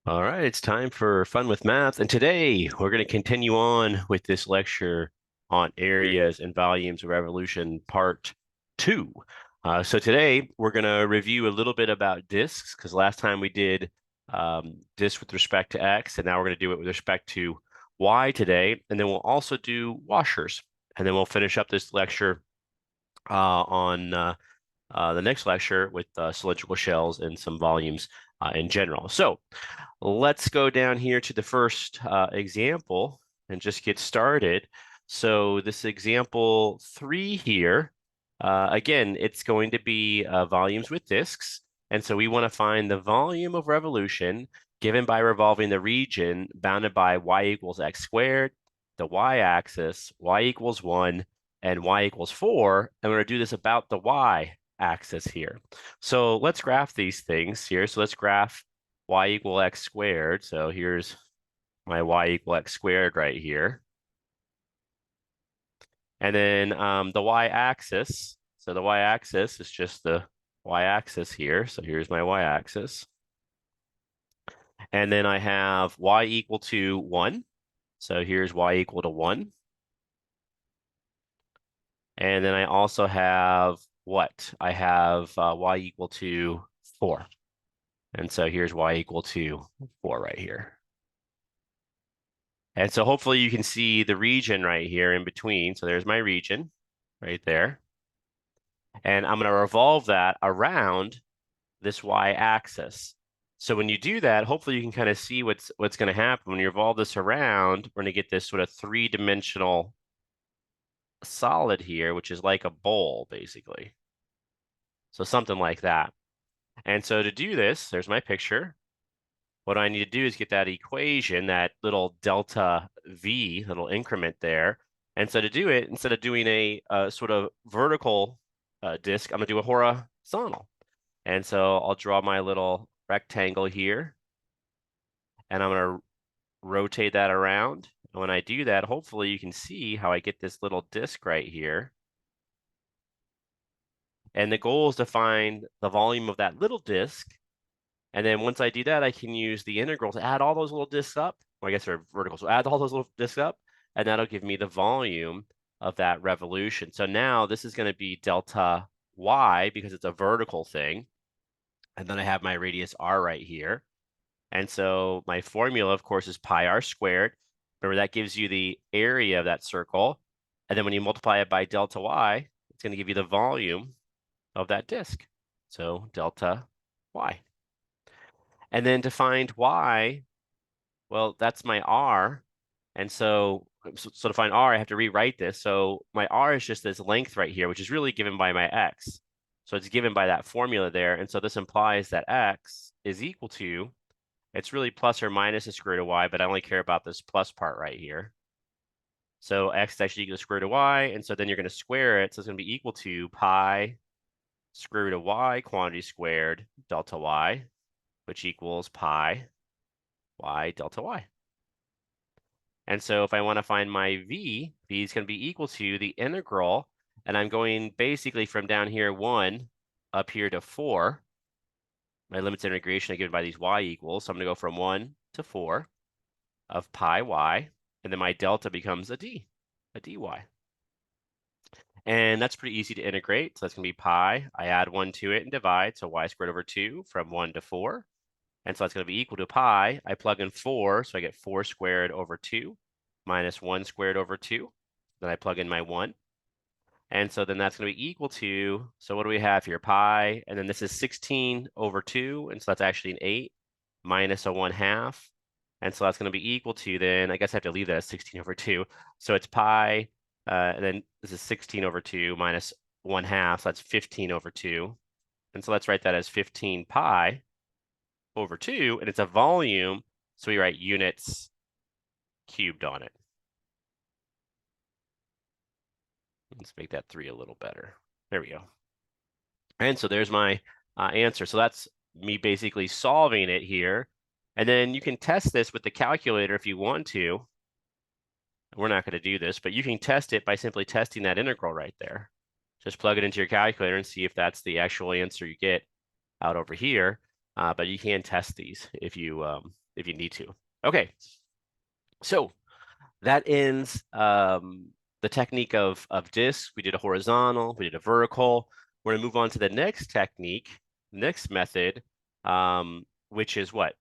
All right, it's time for Fun with Math. And today we're going to continue on with this lecture on areas and volumes of revolution, part 2. So today we're going to review a little bit about disks, because last time we did disks with respect to X, and now we're going to do it with respect to Y today. And then we'll also do washers. And then we'll finish up this lecture on the next lecture with cylindrical shells and some volumes in general. So let's go down here to the first example and just get started. So this example 3 here, again, it's going to be volumes with disks. And so we want to find the volume of revolution given by revolving the region bounded by y equals x squared, the y-axis, y equals 1, and y equals 4. And we're going to do this about the y-axis here. So let's graph these things here. So let's graph y equal x squared. So here's my y equal x squared right here. And then the y-axis. So the y-axis is just the y-axis here. So here's my y-axis. And then I have y equal to 1. So here's y equal to 1. And then I also have what? I have y equal to 4. And so here's y equal to 4 right here. And so hopefully you can see the region right here in between. So there's my region right there. And I'm going to revolve that around this y-axis. So when you do that, hopefully you can kind of see what's going to happen. When you revolve this around, we're going to get this sort of three-dimensional solid here, which is like a bowl, basically. So something like that. And so to do this, there's my picture. What I need to do is get that equation, that little delta V, little increment there. And so to do it, instead of doing a sort of vertical disk, I'm going to do a horizontal. And so I'll draw my little rectangle here. And I'm going to rotate that around. And when I do that, hopefully you can see how I get this little disk right here. And the goal is to find the volume of that little disk. And then once I do that, I can use the integral to add all those little disks up. Or I guess they're vertical. So add all those little disks up, and that'll give me the volume of that revolution. So now this is going to be delta y because it's a vertical thing. And then I have my radius r right here. And so my formula, of course, is pi r squared. Remember, that gives you the area of that circle. And then when you multiply it by delta y, it's going to give you the volume of that disk. So delta y. And then to find y, well, that's my r. And so to find r, I have to rewrite this. So my r is just this length right here, which is really given by my x. So it's given by that formula there. And so this implies that x is equal to, it's really plus or minus the square root of y, but I only care about this plus part right here. So x is actually equal to the square root of y. And so then you're going to square it. So it's going to be equal to pi square root of y quantity squared delta y, which equals pi y delta y. And so if I want to find my v is going to be equal to the integral, and I'm going basically from down here 1 up here to 4. My limits of integration are given by these y equals, so I'm going to go from 1 to 4 of pi y, and then my delta becomes a dy. And that's pretty easy to integrate, so that's going to be pi. I add 1 to it and divide, so y squared over 2 from 1 to 4. And so that's going to be equal to pi. I plug in 4, so I get 4 squared over 2 minus 1 squared over 2. Then I plug in my 1. And so then that's going to be equal to, so what do we have here? Pi, and then this is 16 over 2, and so that's actually an 8 minus a 1/2. And so that's going to be equal to then, I guess I have to leave that as 16 over 2. So it's pi, and then this is 16 over 2 minus 1/2, so that's 15 over 2. And so let's write that as 15 pi over 2, and it's a volume, so we write units cubed on it. Let's make that 3 a little better. There we go. And so there's my answer. So that's me basically solving it here. And then you can test this with the calculator if you want to. We're not going to do this, but you can test it by simply testing that integral right there. Just plug it into your calculator and see if that's the actual answer you get out over here. But you can test these if you if you need to. Okay, so that ends the technique of discs. We did a horizontal, we did a vertical. We're gonna move on to the next technique, next method, which is what?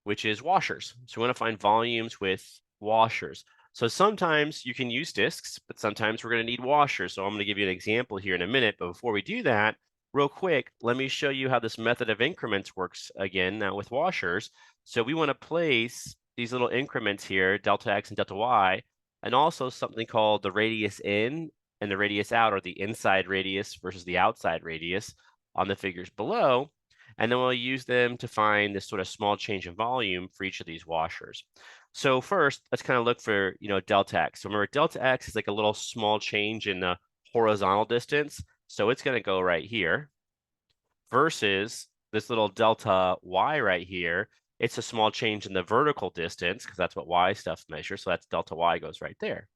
Which is washers. So we want to find volumes with washers. So sometimes you can use discs, but sometimes we're going to need washers. So I'm going to give you an example here in a minute. But before we do that, real quick, let me show you how this method of increments works again now with washers. So we want to place these little increments here, delta x and delta y, and also something called the radius in and the radius out, or the inside radius versus the outside radius on the figures below. And then we'll use them to find this sort of small change in volume for each of these washers. So first, let's kind of look for, delta x. So remember, delta x is like a little small change in the horizontal distance. So it's going to go right here versus this little delta y right here. It's a small change in the vertical distance because that's what y stuff measures. So that's delta y goes right there.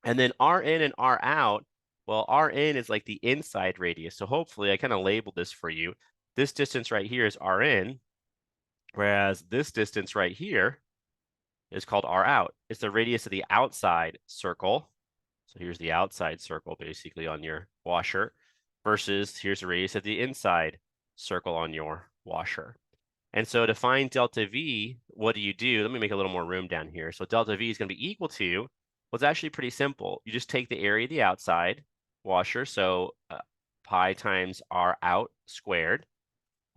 And then r in and r out, well, r in is like the inside radius. So hopefully I kind of labeled this for you. This distance right here is r in, whereas this distance right here is called r out. It's the radius of the outside circle. So here's the outside circle basically on your washer versus here's the radius of the inside circle on your washer. And so to find delta V, what do? Let me make a little more room down here. So delta V is going to be equal to, well, it's actually pretty simple. You just take the area of the outside washer, so pi times r out squared,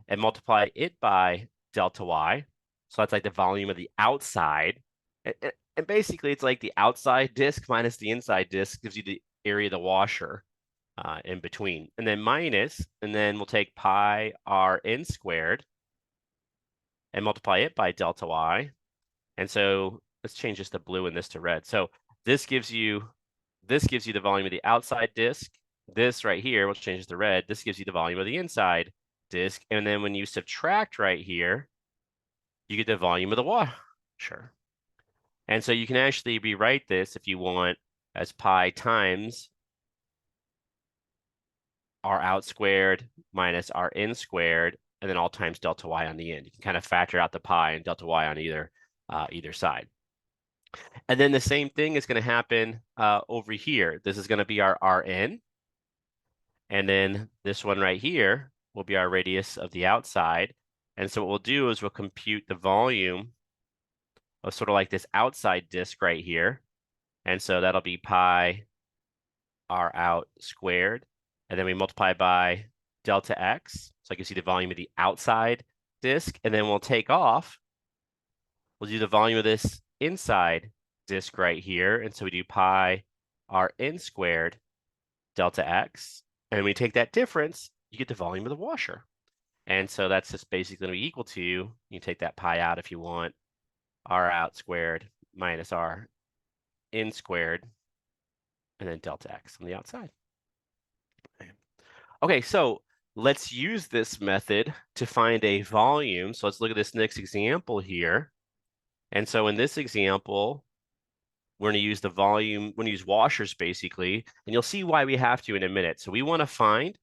and multiply it by delta y. So that's like the volume of the outside. And basically, it's like the outside disk minus the inside disk gives you the area of the washer in between. And then minus, and then we'll take pi r in squared and multiply it by delta y. And so let's change this to blue and this to red. So this gives you the volume of the outside disk. This right here, we'll change this to red. This gives you the volume of the inside disk. And then when you subtract right here, you get the volume of the washer. And so you can actually rewrite this if you want as pi times r out squared minus r in squared, and then all times delta y on the end. You can kind of factor out the pi and delta y on either side. And then the same thing is going to happen over here. This is going to be our Rn. And then this one right here will be our radius of the outside. And so what we'll do is we'll compute the volume of sort of like this outside disk right here. And so that'll be pi r out squared. And then we multiply by delta x. So I can see the volume of the outside disk. And then we'll take off. We'll do the volume of this inside disk right here. And so we do pi r in squared delta x. And when we take that difference, you get the volume of the washer. And so that's just basically going to be equal to, you can take that pi out if you want, r out squared minus r in squared, and then delta x on the outside. Okay, so let's use this method to find a volume. So let's look at this next example here. And so in this example, we're going to use the volume, we're going to use washers basically, and you'll see why we have to in a minute. So we want to find,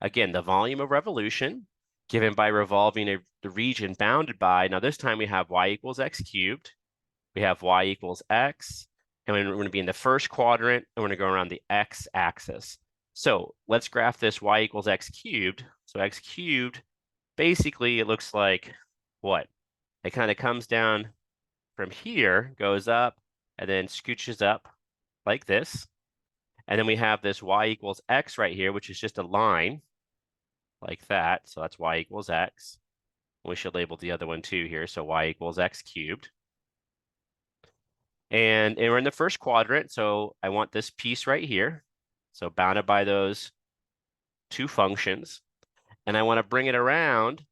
again, the volume of revolution given by revolving the region bounded by, now this time we have y equals x cubed, we have y equals x, and we're going to be in the first quadrant, and we're going to go around the x-axis. So let's graph this y equals x cubed. So x cubed, basically it looks like what? It kind of comes down from here, goes up, and then scooches up like this. And then we have this y equals x right here, which is just a line like that. So that's y equals x. We should label the other one too here. So y equals x cubed. And we're in the first quadrant. So I want this piece right here. So bounded by those two functions. And I want to bring it around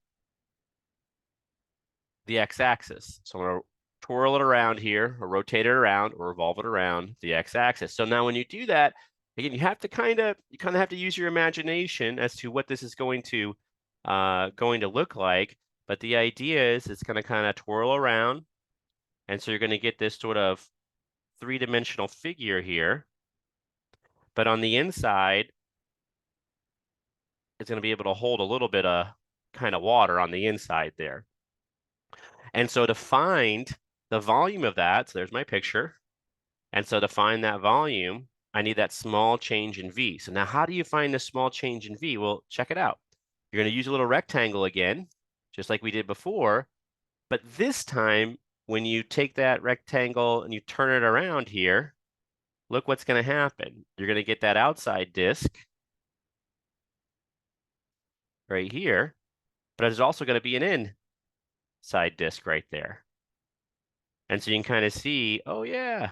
the x-axis. So I'm going to twirl it around here, or rotate it around, or revolve it around the x-axis. So now when you do that, again, you kind of have to use your imagination as to what this is going to look like. But the idea is it's going to kind of twirl around, and so you're going to get this sort of three-dimensional figure here. But on the inside, it's going to be able to hold a little bit of kind of water on the inside there. And so to find the volume of that, so there's my picture. And so to find that volume, I need that small change in V. So now how do you find the small change in V? Well, check it out. You're going to use a little rectangle again, just like we did before. But this time, when you take that rectangle and you turn it around here, look what's going to happen. You're going to get that outside disk right here, but there's also going to be an inside disk right there. And so you can kind of see, oh yeah,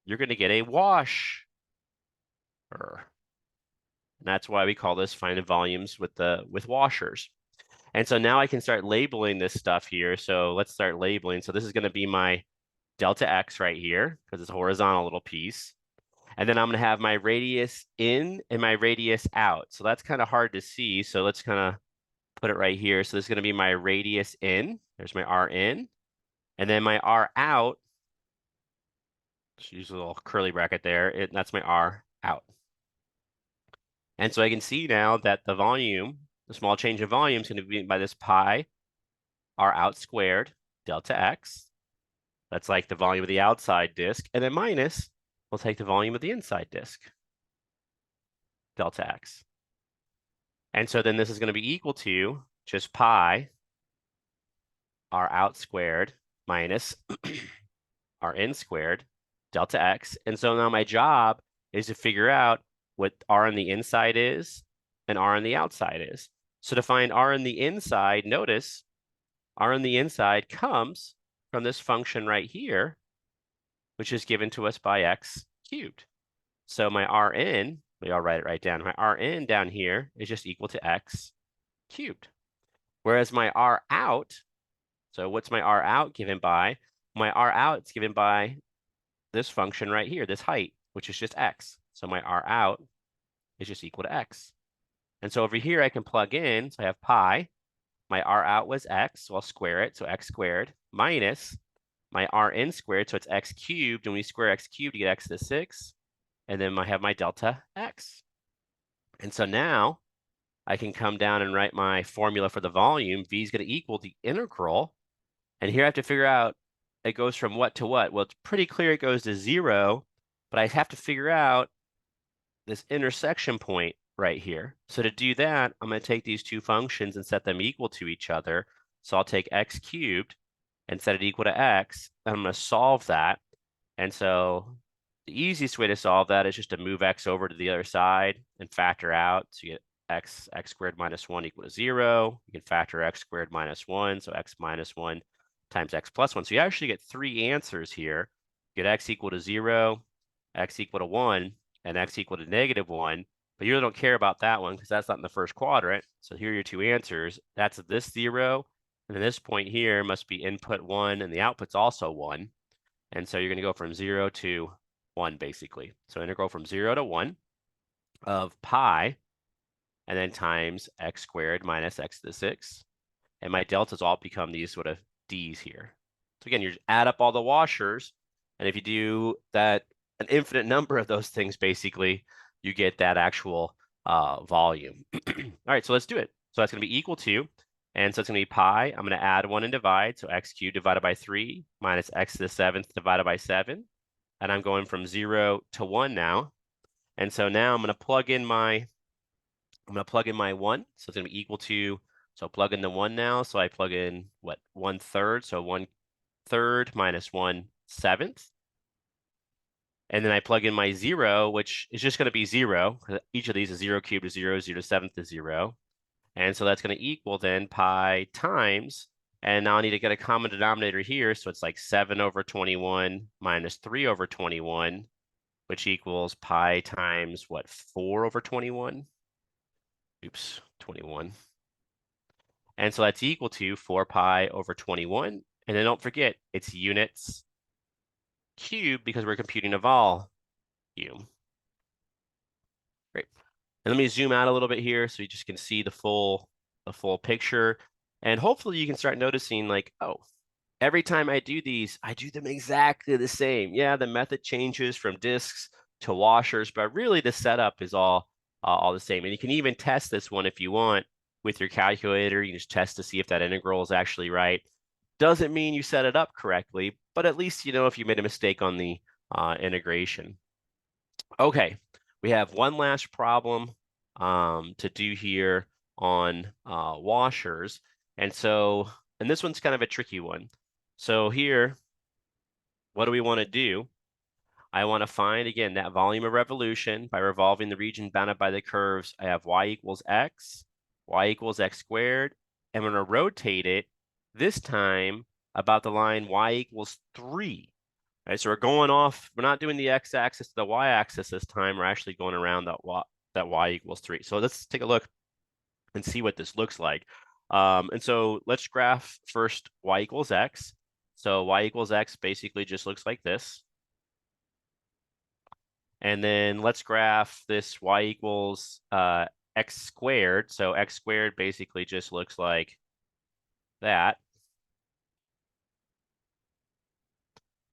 you're going to get a wash. And that's why we call this finding volumes with washers. And so now I can start labeling this stuff here. So let's start labeling. So this is going to be my delta X right here because it's a horizontal little piece. And then I'm going to have my radius in and my radius out. So that's kind of hard to see. So let's kind of put it right here. So this is going to be my radius in. There's my R in. And then my R out. Just use a little curly bracket there. That's my R out. And so I can see now that the volume, the small change in volume, is going to be by this pi R out squared delta X. That's like the volume of the outside disk. And then minus, we'll take the volume of the inside disk, delta X. And so then this is going to be equal to just pi R out squared minus R in squared delta X. And so now my job is to figure out what R on the inside is and R on the outside is. So to find R on the inside, notice R on the inside comes from this function right here, which is given to us by x cubed. So my Rn, I'll write it right down. My Rn down here is just equal to x cubed. Whereas my R out, so what's my R out given by? My R out is given by this function right here, this height, which is just x. So my R out is just equal to x. And so over here I can plug in, so I have pi. My R out was x, so I'll square it, so x squared, minus my Rn squared, so it's x cubed, and when you square x cubed, you get x to the 6, and then I have my delta x. And so now I can come down and write my formula for the volume. V is going to equal the integral, and here I have to figure out it goes from what to what. Well, it's pretty clear it goes to 0, but I have to figure out this intersection point right here. So to do that, I'm going to take these two functions and set them equal to each other. So I'll take x cubed and set it equal to x, and I'm going to solve that. And so the easiest way to solve that is just to move x over to the other side and factor out. So you get x squared minus 1 equal to 0. You can factor x squared minus 1, so x minus 1 times x plus 1. So you actually get 3 answers here. You get x equal to 0, x equal to 1, and x equal to -1. But you really don't care about that one because that's not in the first quadrant. So here are your 2 answers. That's this 0. And then this point here must be input 1, and the output's also 1. And so you're going to go from 0 to 1, basically. So integral from 0 to 1 of pi, and then times x squared minus x to the 6. And my deltas all become these sort of d's here. So again, you just add up all the washers, and if you do that, an infinite number of those things, basically, you get that actual volume. All right, so let's do it. So that's going to be equal to, and so it's going to be pi. I'm going to add 1 and divide. So x cubed divided by 3 minus x to the 7th divided by 7. And I'm going from 0 to 1 now. And so now I'm going to plug in my 1. So it's going to be equal to, so I'll plug in the 1 now. So I plug in, what, 1/3. So 1/3 minus 1/7. And then I plug in my 0, which is just going to be 0. Each of these is 0 cubed is 0, 0 to 7th is 0. And so that's going to equal then pi times, and now I need to get a common denominator here. So it's like 7 over 21 minus 3 over 21, which equals pi times what, 4 over 21? Oops, 21. And so that's equal to 4 pi over 21. And then don't forget, it's units cubed because we're computing a volume. Great. And let me zoom out a little bit here so you just can see the full picture. And hopefully you can start noticing like, oh, every time I do these, I do them exactly the same. Yeah, the method changes from disks to washers, but really the setup is all the same. And you can even test this one if you want with your calculator. You just test to see if that integral is actually right. Doesn't mean you set it up correctly, but at least you know if you made a mistake on the integration. Okay, we have one last problem to do here on washers. And this one's kind of a tricky one. So here, what do we want to do? I want to find, again, that volume of revolution by revolving the region bounded by the curves. I have y equals x squared. I'm going to rotate it this time about the line y equals 3. Right, so we're going off, we're not doing the x-axis to the y-axis this time. We're actually going around that y equals 3. So let's take a look and see what this looks like. And so let's graph first y equals x. So y equals x basically just looks like this. And then let's graph this y equals x squared. So x squared basically just looks like that.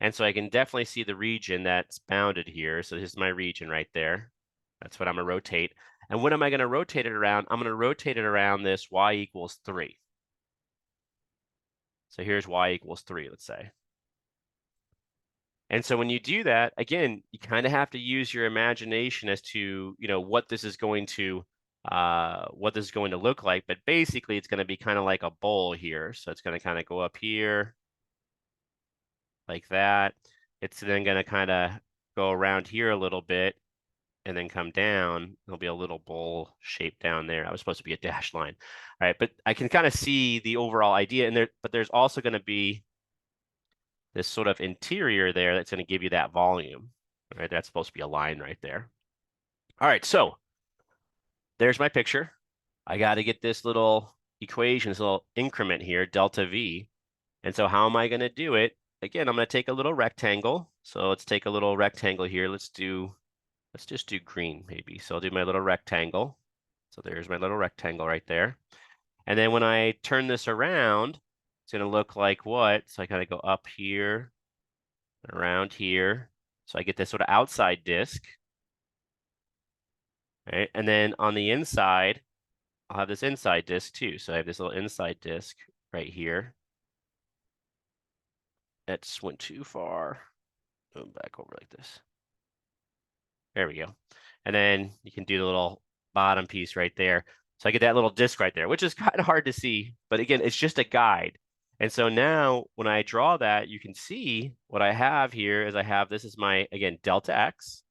And so I can definitely see the region that's bounded here. So this is my region right there. That's what I'm going to rotate. And what am I going to rotate it around? I'm going to rotate it around this y equals 3. So here's y equals 3, let's say. And so when you do that, again, you kind of have to use your imagination as to, you know, what this is going to look like. But basically, it's going to be kind of like a bowl here. So it's going to kind of go up here like that. It's then going to kind of go around here a little bit and then come down. There'll be a little bowl shape down there. That was supposed to be a dashed line. All right, but I can kind of see the overall idea in there, but there's also going to be this sort of interior there that's going to give you that volume. All right, that's supposed to be a line right there. All right, so there's my picture. I got to get this little equation, this little increment here, delta V. And so how am I going to do it? Again, I'm going to take a little rectangle. So let's take a little rectangle here. Let's just do green maybe. So I'll do my little rectangle. So there's my little rectangle right there. And then when I turn this around, it's going to look like what? So I kind of go up here, around here. So I get this sort of outside disc. Right? And then on the inside, I'll have this inside disc too. So I have this little inside disc right here. That's went too far. Going back over like this. There we go. And then you can do the little bottom piece right there. So I get that little disc right there, which is kind of hard to see. But again, it's just a guide. And so now when I draw that, you can see what I have here is I have, this is my, again, delta x.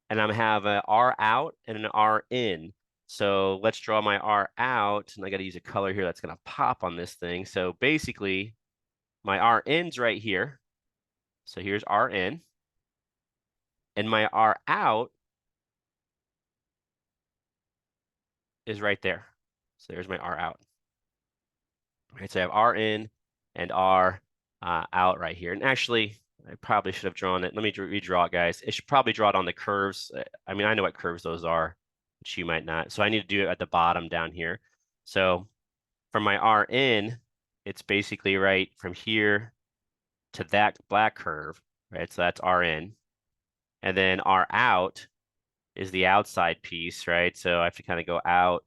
And I have an R out and an R in. So let's draw my R out. And I got to use a color here that's going to pop on this thing. So basically, my R in's right here. So here's R in. And my R out is right there. So there's my R out. All right, so I have R in and R out right here. And actually, I probably should have drawn it. Let me redraw it, guys. It should probably draw it on the curves. I mean, I know what curves those are, but you might not. So I need to do it at the bottom down here. So for my R in, it's basically right from here to that black curve, right? So that's R in. And then R out is the outside piece, right? So I have to kind of go out.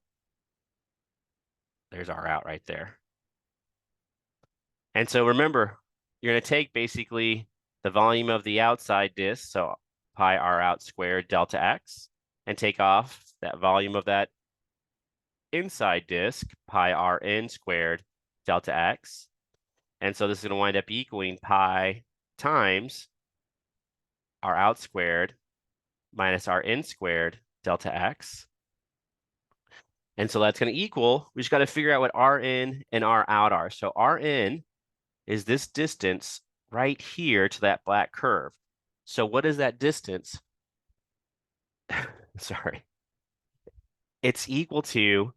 There's R out right there. And so remember, you're going to take basically the volume of the outside disk, so pi R out squared delta x, and take off that volume of that inside disk, pi R in squared delta x. And so this is going to wind up equaling pi times R out squared minus R in squared delta x. And so that's going to equal, we just got to figure out what R in and R out are. So R in is this distance right here to that black curve. So what is that distance? Sorry. It's equal to,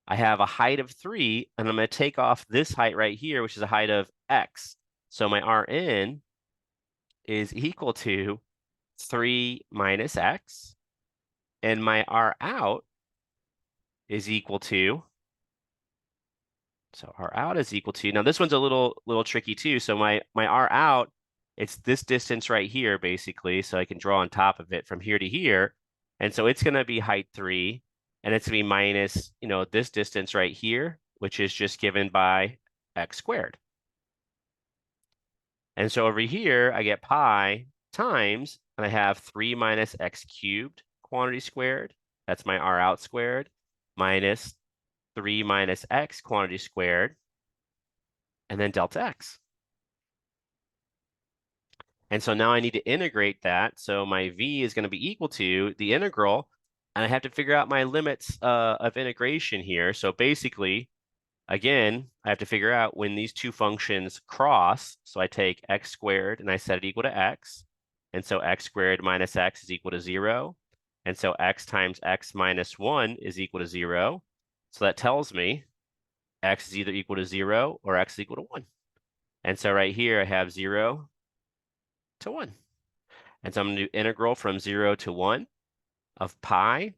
I have a height of 3, and I'm going to take off this height right here, which is a height of x. So my R in is equal to 3 minus x, and my R out is equal to, so R out is equal to, now this one's a little tricky too. So my R out, it's this distance right here, basically. So I can draw on top of it from here to here. And so it's going to be height 3, and it's going to be minus, you know, this distance right here, which is just given by x squared. And so over here, I get pi times, and I have 3 minus x cubed quantity squared. That's my r out squared, minus 3 minus x quantity squared, and then delta x. And so now I need to integrate that. So my v is going to be equal to the integral, and I have to figure out my limits of integration here. So basically, again, I have to figure out when these two functions cross. So I take x squared and I set it equal to x. And so x squared minus x is equal to 0. And so x times x minus 1 is equal to 0. So that tells me x is either equal to 0 or x is equal to 1. And so right here I have 0 to 1. And so I'm going to do integral from 0 to 1 of pi.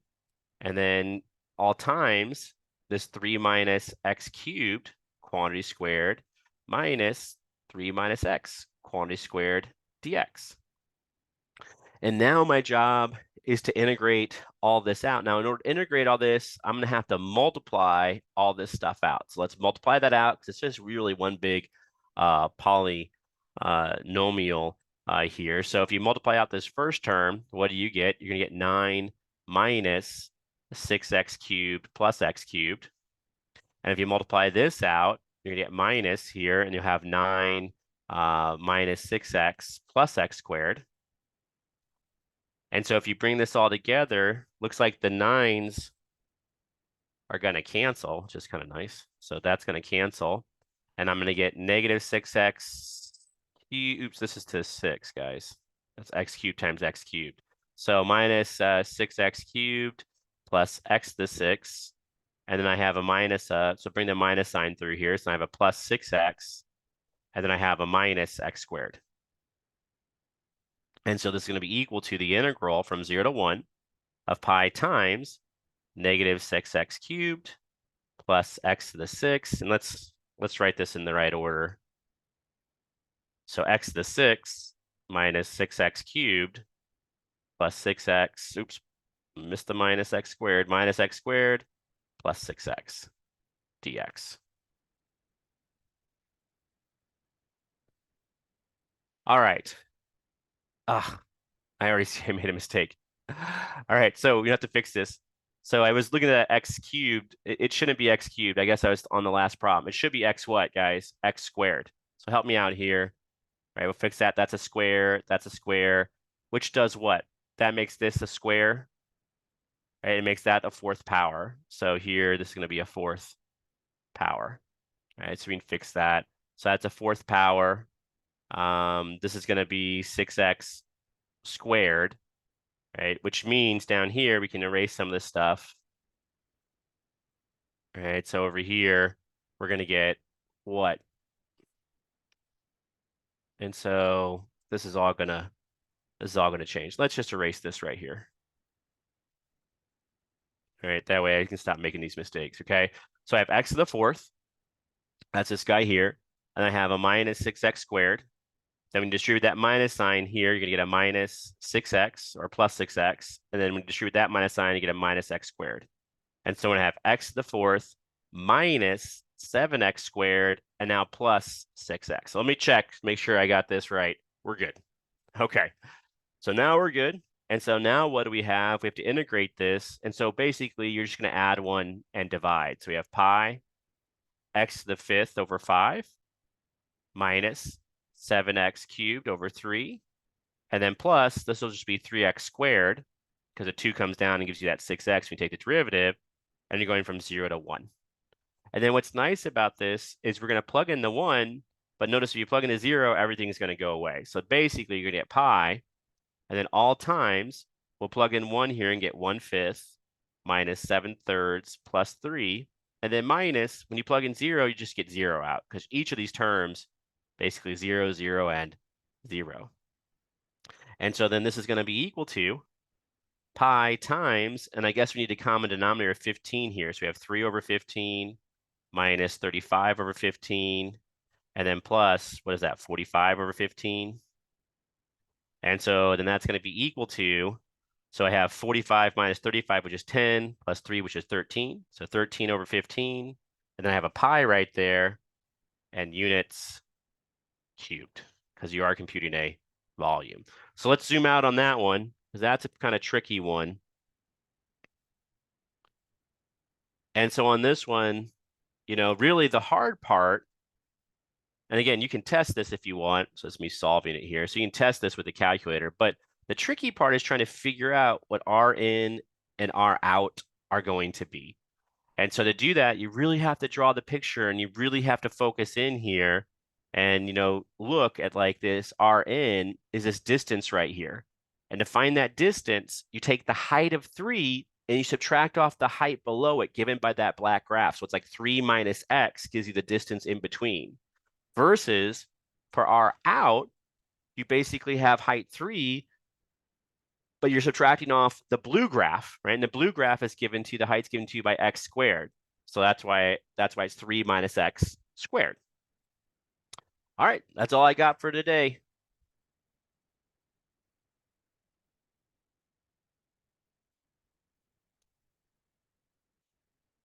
And then all times this 3 minus x cubed quantity squared minus 3 minus x quantity squared dx. And now my job is to integrate all this out. Now, in order to integrate all this, I'm going to have to multiply all this stuff out. So let's multiply that out because it's just really one big polynomial here. So if you multiply out this first term, what do you get? You're going to get 9 minus 6x cubed plus x cubed. And if you multiply this out, you're going to get minus here, and you'll have 9 minus 6x plus x squared. And so if you bring this all together, looks like the 9s are going to cancel, which is kind of nice. So that's going to cancel. And I'm going to get negative 6x. Oops, this is to 6, guys. That's x cubed times x cubed. So minus 6x cubed plus x to the 6. And then I have a minus, so bring the minus sign through here. So I have a plus 6x. And then I have a minus x squared. And so this is going to be equal to the integral from 0 to 1 of pi times negative 6x cubed plus x to the 6. And let's write this in the right order. So x to the 6 minus 6x cubed plus 6x, oops, missed the minus x squared, minus x squared plus 6x dx. All right. I already see I made a mistake. All right, so we have to fix this. So I was looking at x cubed. It shouldn't be x cubed. I guess I was on the last problem. It should be x what, guys? X squared. So help me out here. All right, we'll fix that. That's a square. That's a square. Which does what? That makes this a square. Right? It makes that a fourth power. So here, this is going to be a fourth power. All right, so we can fix that. So that's a fourth power. This is going to be 6x squared, right? Which means down here, we can erase some of this stuff. All right, so over here, we're going to get what? And so this is all gonna change. Let's just erase this right here. All right, that way I can stop making these mistakes, okay? So I have x to the fourth. That's this guy here. And I have a minus 6x squared. Then when you distribute that minus sign here, you're going to get a minus 6x or plus 6x. And then when you distribute that minus sign, you get a minus x squared. And so when I have x to the fourth minus 7x squared, and now plus 6x. So let me check, make sure I got this right. We're good. Okay. So now we're good. And so now what do we have? We have to integrate this. And so basically, you're just going to add 1 and divide. So we have pi x to the fifth over 5 minus 7x cubed over 3. And then plus, this will just be 3x squared because the 2 comes down and gives you that 6x when you take the derivative. And you're going from 0 to 1. And then what's nice about this is we're going to plug in the 1. But notice if you plug in the 0, everything's going to go away. So basically, you're going to get pi. And then all times, we'll plug in 1 here and get 1/5 minus 7/3 plus 3. And then minus, when you plug in 0, you just get 0 out because each of these terms, basically 0, 0, and 0. And so then this is going to be equal to pi times, and I guess we need a common denominator of 15 here. So we have 3 over 15 minus 35 over 15, and then plus, what is that, 45 over 15? And so then that's going to be equal to, so I have 45 minus 35, which is 10, plus 3, which is 13. So 13 over 15. And then I have a pi right there, and units cubed, because you are computing a volume. So let's zoom out on that one, because that's a kind of tricky one. And so on this one, you know, really the hard part, and again, you can test this if you want. So it's me solving it here. So you can test this with the calculator, but the tricky part is trying to figure out what R in and R out are going to be. And so to do that, you really have to draw the picture and you really have to focus in here and, you know, look at like this Rn is this distance right here. And to find that distance, you take the height of 3 and you subtract off the height below it given by that black graph. So it's like 3 minus x gives you the distance in between. Versus for R out, you basically have height 3, but you're subtracting off the blue graph, right? And the blue graph is given to you, the height's given to you by x squared. So that's why it's 3 minus x squared. All right, that's all I got for today.